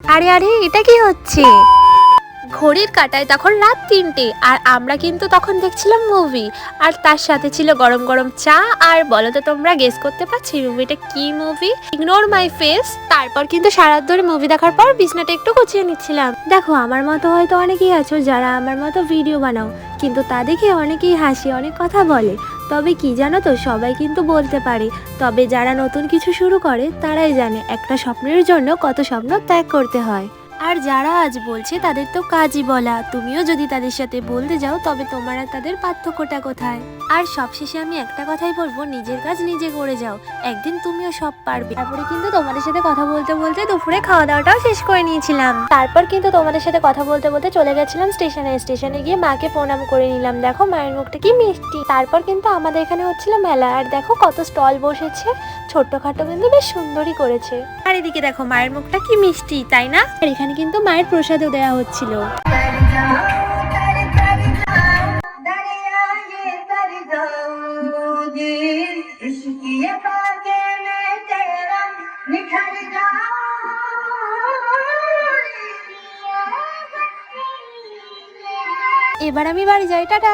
আরে আরে, এটা কি হচ্ছে? ঘড়ির কাঁটায় তখন রাত 3টে, আর আমরা কিন্তু তখন দেখছিলাম মুভি। আর তার সাথে ছিল গরম গরম চা। আর বলো তো তোমরা গেস করতে পারছি মুভিটা কি মুভি? Ignore my face. তারপর কিন্তু সারা রাত ধরে মুভি দেখার পর বিছনাটা একটু গুছিয়ে নিচ্ছিলাম। দেখো, আমার মতো হয়তো অনেকেই আছো যারা আমার মতো ভিডিও বানাও, কিন্তু তা দেখে অনেকেই হাসি, অনেক কথা বলে। তবে কি জানো তো, সবাই কিন্তু বলতে পারে, তবে যারা নতুন কিছু শুরু করে তারাই জানে একটা স্বপ্নের জন্য কত স্বপ্ন ত্যাগ করতে হয়। আর যারা আজ বলছে তাদের তো কাজই বলা, তুমিও যদি তাদের সাথে বলতে যাও তবে তোমার আর তাদের পার্থক্যটা কোথায়? আর সবশেষে আমি একটা কথাই বলবো, নিজের কাজ নিজে করে যাও, একদিন তুমিও সব পারবে। তারপরে কিন্তু তোমাদের সাথে কথা বলতে বলতে দুপুরে খাওয়া দাওয়াটাও শেষ করে নিয়েছিলাম। তারপর কিন্তু তোমাদের সাথে কথা বলতে বলতে চলে গেছিলাম স্টেশনে গিয়ে মাকে প্রণাম করে নিলাম। দেখো মায়ের মুখটা কি মিষ্টি। তারপর কিন্তু আমাদের এখানে হচ্ছিল মেলা, আর দেখো কত স্টল বসেছে, ছোট্টখাটো কিন্তু বেশ সুন্দরই করেছে। আর এদিকে দেখো মায়ের মুখটা কি মিষ্টি, তাই না? আর এখানে কিন্তু মায়ের প্রসাদও দেওয়া হচ্ছিল। এবার আমি বাড়ি যাই, টাটা।